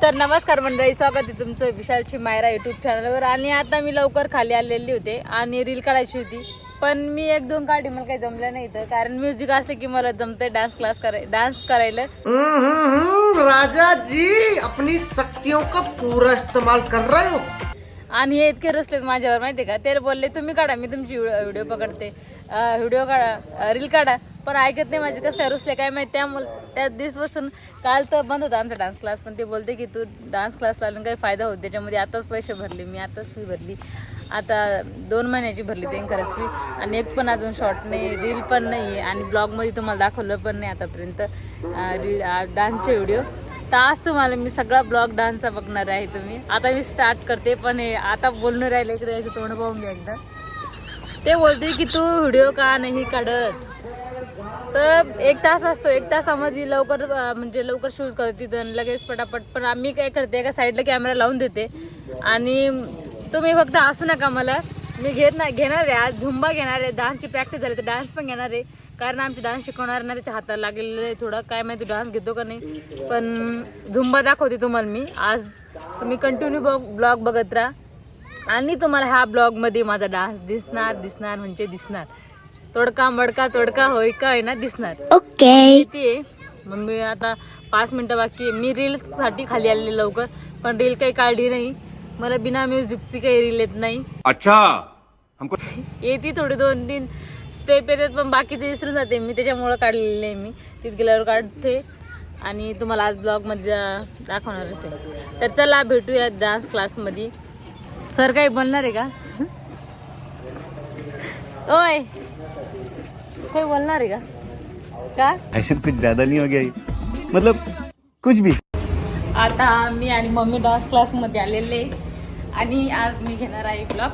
तर नमस्कार मंडळी, स्वागत आहे तुमचं विशालची मायरा यूट्यूब चॅनलवर. आणि आता मी लवकर खाली आलेली होते आणि रील काढायची होती, पण मी एक दोन काढी, मला काही जमलं नाही तर. कारण म्युझिक असले की मला जमते डान्स करायला. राजा जी अपनी शक्तियों का पूरा इस्तेमाल कर रहे हो. आणि हे इतके रुसलेत माझ्यावर माहिती का. ते बोलले तुम्ही काढा, मी तुमची व्हिडिओ पकडते, व्हिडिओ काढा, रील काढा, पण ऐकत नाही माझे. कसं काय रुसले काय माहिती. त्या दिवसपासून काल तर बंद होता आमचा डान्स क्लास, पण ते बोलते की तू डान्स क्लास लावून काही फायदा होतो त्याच्यामध्ये. आताच पैसे भरले मी, आताच फी भरली, आता 2 महिन्याची भरली ते खरंच फी. आणि एक पण अजून शॉर्ट नाही, रील पण नाही आहे, आणि ब्लॉगमध्ये तुम्हाला दाखवलं पण नाही आतापर्यंत डान्सचे व्हिडिओ. तर आज तुम्हाला मी सगळा ब्लॉग डान्सचा बघणार आहे. तुम्ही आता मी स्टार्ट करते, पण आता बोलणं राहिलं. इकडे यायचं तोंड पाहून घ्या एकदा. ते बोलते की तू व्हिडिओ का नाही काढत. तर 1 तास असतो, 1 तासामध्ये लवकर म्हणजे लवकर शूज करते तिथं लगेच पटापट. पण आम्ही काय करते, एका साईडला कॅमेरा लावून देते आणि तुम्ही फक्त असू नका मला. मी घेणार आहे आज झुंबा घेणार आहे. डान्सची प्रॅक्टिस झाली तर डान्स पण घेणार आहे, कारण आमची डान्स शिकवणार ना, त्याच्या हाताला लागलेलं आहे थोडं. काय माहिती डान्स घेतो का नाही, पण झुंबा दाखवते तुम्हाला मी आज. तुम्ही कंटिन्यू ब्लॉग बघत राहा आणि तुम्हाला ह्या ब्लॉगमध्ये माझा डान्स दिसणार म्हणजे दिसणार. तोडका मडका होय का आहे ना, दिसणार. ओके. येते मग मी आता 5 मिनिटं बाकी आहे. मी रील्ससाठी खाली आलेली लवकर, पण रील काही काढली नाही. मला बिना म्युझिकची काही रील येत नाही. अच्छा हमको येते थोडी 2-3 स्टेप येतात, पण बाकीचे विसरून जाते मी, त्याच्यामुळं काढलेले नाही मी. तिथे गेल्यावर काढते आणि तुम्हाला आज ब्लॉगमध्ये दाखवणारच आहे. तर चला भेटूया डान्स क्लासमध्ये. सर काही बोलणार आहे का? ओय काही बोलणार आहे का? ऐसे कुछ ज्यादा नहीं हो गया ये? मतलब कुछ भी. आता मी आणि मम्मी डान्स क्लासमध्ये आलेले आणि आज मी घेणार आहे ब्लॉग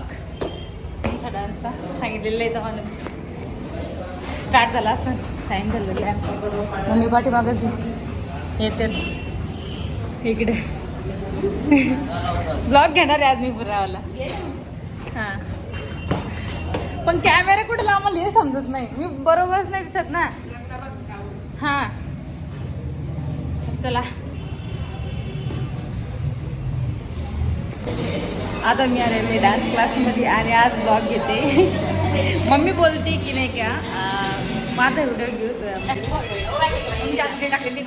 तुमच्या डान्सचा. सांगितलेलं आहे तर मला स्टार्ट झाला असं टाईम झालेला आहे. मम्मी पाठीमागच येतात इकडे. ब्लॉग घेणार आहे आज मी पुरावाला. हां, पण कॅमेरा कुठे लावा मला हे समजत नाही. मी बरोबरच नाही दिसत ना. हां, तर चला आता मी आलेले डान्स क्लासमध्ये आणि आज ब्लॉग घेते. मम्मी बोलते की नाही का माझा व्हिडिओ घेऊ टाकलेली.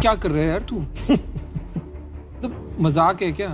क्या कर रहा है यार तू? मतलब मजाक है क्या?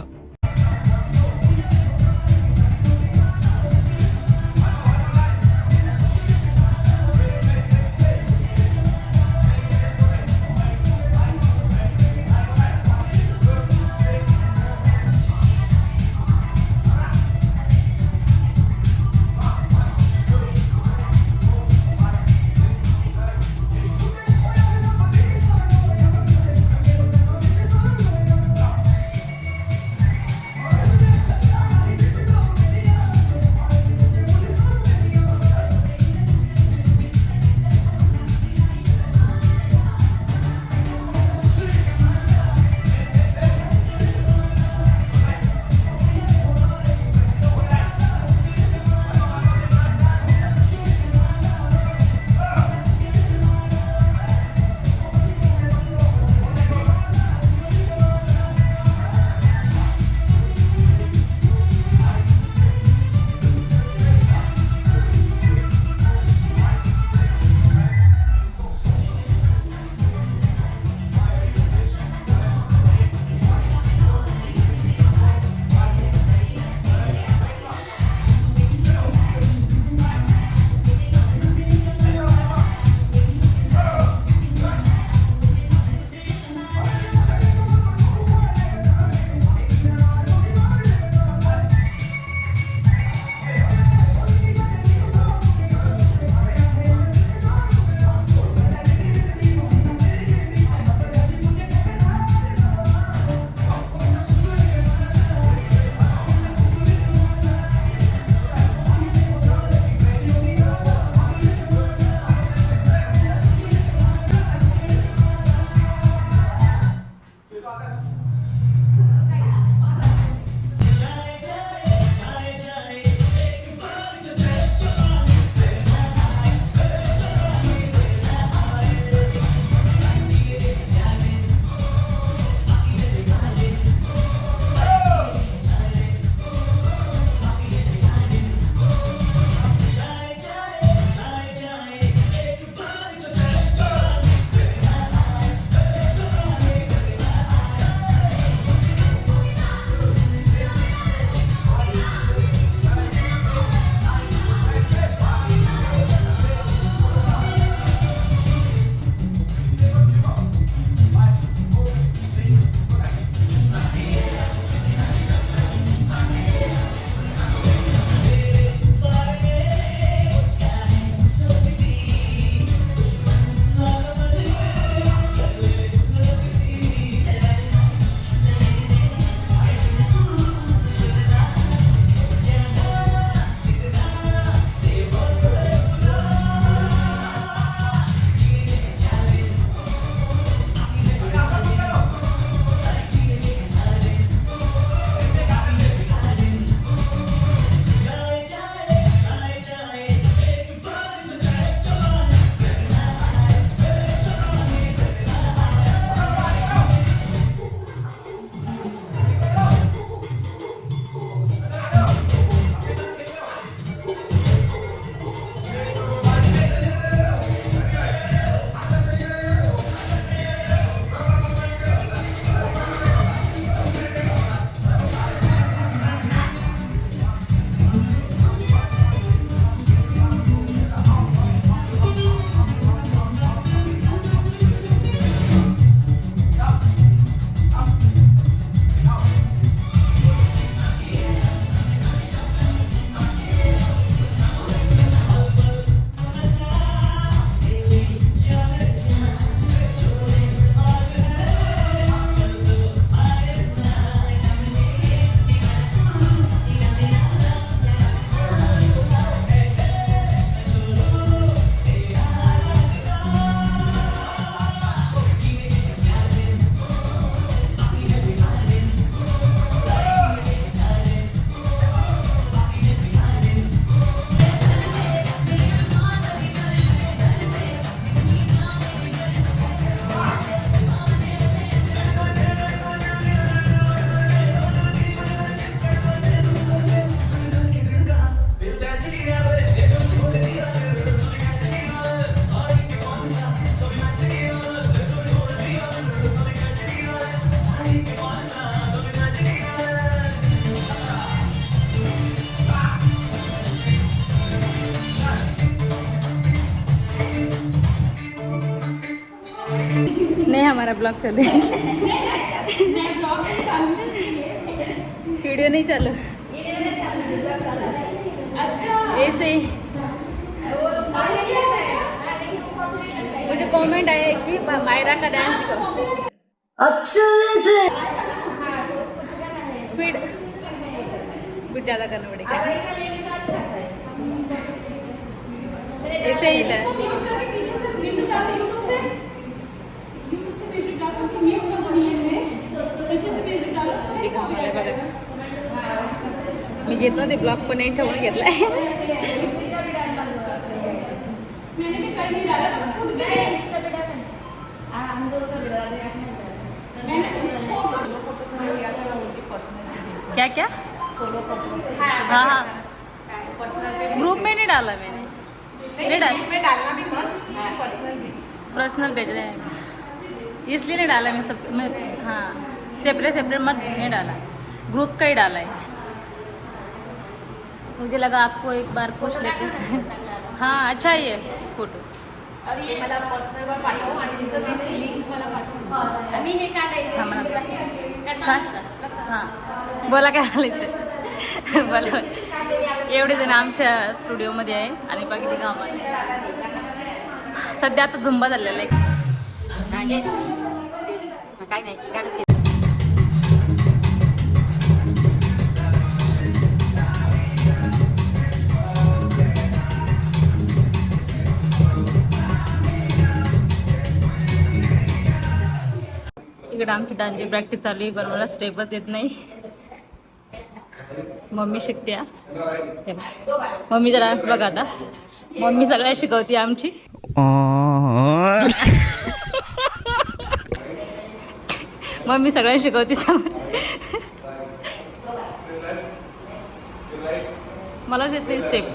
हमारा ब्लॉग चले वीडियो नहीं चालू ऐसे ही मुझे कमेंट आया कि मायरा का डांस दिखाओ स्पीड ज़्यादा करना पड़ेगा ऐसे ही ला मी घेत नव्हते ब्लॉग पण याच्यामुळे घेतलाय क्या क्या सोलो फोटो हाँ हाँ ग्रुप में नहीं डाला मैंने नहीं डालना भी मत पर्सनल भेज रहे हैं इसलिए नहीं डाला मैं हाँ सेपरेट मत नहीं डाला ग्रुप का ही डाला है मुझे लगा आपको एक बार पूछ लेते हाँ अच्छा ही है फोटो और ये मला पर्सनल वर पाठव आणि तुझं लिंक मला पाठव मी हे काढायचं हां बोला काय आलं बोला एवढे जण आमच्या स्टुडिओमध्ये आहे आणि बाकी ते कामाला सध्या आता झुंबा झालेला आहे काय नाही इकडे आमची डान्सची प्रॅक्टिस चालू आहे पण मला स्टेपच येत नाही मम्मी शिकते मम्मीचा डान्स बघा आता मम्मी सगळ्या शिकवते आमची मम्मी सगळ्या शिकवते समोर मलाच येत नाही स्टेप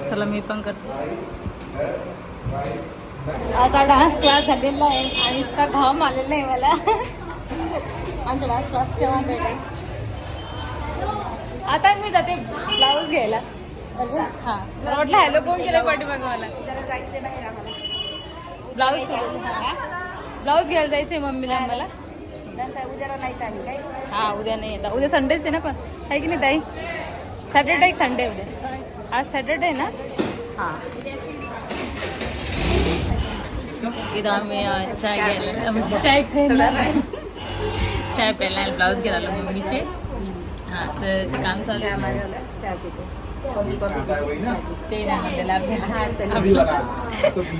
चला मी पण करते आता डान्स क्लास झालेला आहे आणि इतका घाम आलेला आहे मला आमच्या डान्स क्लास तेव्हा गेला आता मी जाते ब्लाऊज घ्यायला हां मला वाटलं हॅलो कोण केलं पाठीमागं मला जायचंय बाहेर आम्हाला ब्लाऊज घ्यायला जायचंय मम्मीला आम्हाला उद्याला नाही तर आम्ही काय हा उद्या नाही येतात उद्या संडेच आहे ना पण आहे की नाही ताई सॅटर्डे एक संडे उद्या आज सॅटर्डे ना हां इथं आम्ही चाय घ्यायला चाय प्यायला ब्लाऊज घ्यायला मम्मीचे हां तर काम चालू चहा पितो कॉफी ते नाही दिला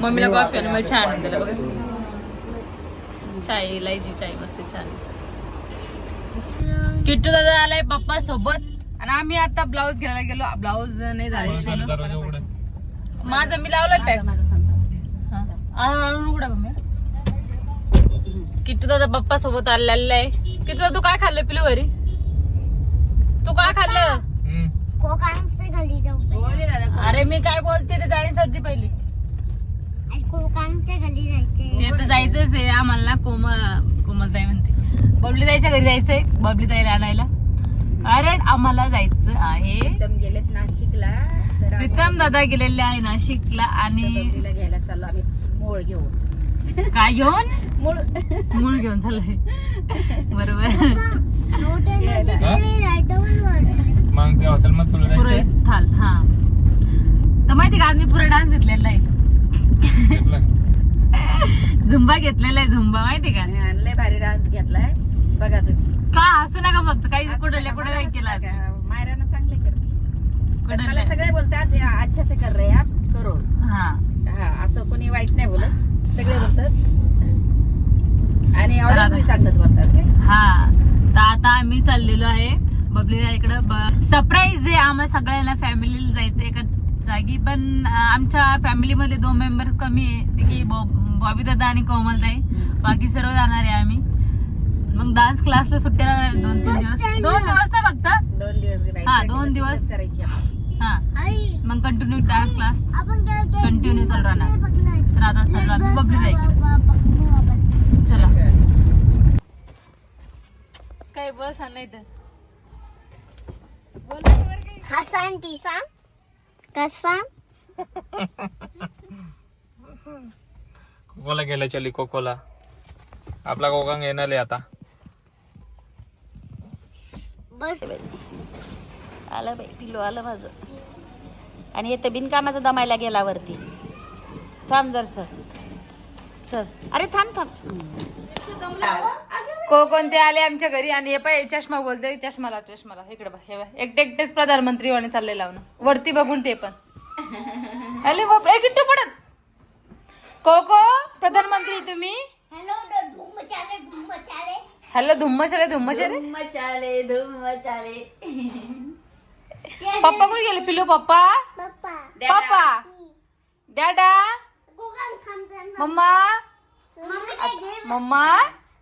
मम्मीला कॉफी आणि मला चहा आणून दिला बघा चाय इलायची चाय मस्त छान किट्टू दादा आलाय पप्पा सोबत आणि आम्ही आता ब्लाऊज घ्यायला गेलो ब्लाऊज नाही झाले माझं मी लावलाय पॅक उघडा मम्मी किट्टू दादा पप्पा सोबत आलेला आहे किट्टू दादा तू काय खाल्लं पिलू घरी तू काय खाल्लं अरे मी काय बोलते ते जाण्यासाठी पहिली ते तर जायचंच आहे आम्हाला कोमलताई म्हणते बबलीताईच्या घरी जायचंय बबलीताईला आणायला कारण आम्हाला जायचं आहे गेलेत नाशिकला प्रीतम दादा गेलेले आहे नाशिकला आणि घ्यायला चाललो आम्ही मोळ घेऊन काय घेऊन मूळ घेऊन चाललोय बरोबर पुरे थाल हा तर माहिती का आज मी पुरा डान्स घेतलेला आहे झुंबा घेतलेला आहे झुंबा माहिती का लय भारी डान्स घेतलाय बघा तुम्ही का हसू नका फक्त काही कुठे काय केला मायरानं चांगले करते मला सगळे बोलतात अच्छा से कर रहे आप करो हा असं कोणी वाईट नाही बोलत सगळे बोलतात आणि ऑडियन्स मी चांगलंच बोलतात हा तर आता आम्ही चाललेलो आहे बबलीला इकडं सरप्राईज आहे आम्हाला सगळ्यांना फॅमिलीला जायचं एका जागी पण आमच्या फॅमिलीमध्ये 2 मेंबर कमी आहे की बॉबी दादा आणि कोमलताई बाकी सर्व जाणार आहे आम्ही मग डान्स क्लासला सुट्ट्या राहणार 2-3 दिवस 2 दिवस ना फक्त 2 दिवस हा 2 दिवस करायची हा मग कंटिन्यू डान्स क्लास कंटिन्यू चालू राहणार. तर आता चालणार बबली जायचं. चला काय बोल सांग नाही तर बोल Hasan pisang. Kasam. कोकोला गेला चली कोकोला आपला कोका घेणार आता. बस आलं बाई पिल्लू आलं माझं. आणि येतं बिनकामाचं दमायला गेला वरती. थांब जरस चल. अरे थांब थांब. कोणते आले आमच्या घरी आणि हे पाय चष्मा बोलते. चष्मा लाव चष्मा लाव इकडे बघ. हे बघ एकटे एकटेच प्रधानमंत्री वाणी चालले लावणं वरती बघून ते पण. अरे बाप एक गिट्टू पडत. कोको प्रधानमंत्री तुम्ही. Hello धूम मचाले. हॅलो धुम्मशाले धुम्मशाले. मचाले धूम मचाले. पप्पा कुठे गेले पिल्लू. पप्पा Papa. पप्पा डॅडा Kurang kamdan. मम्मा Mama dede. मम्मा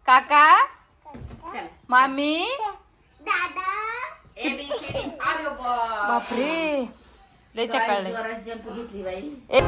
काका मामी. Dada. ABCD. अरे बाप. बापरे लय चकाळले. जोरात जंप घेतली बाई. ए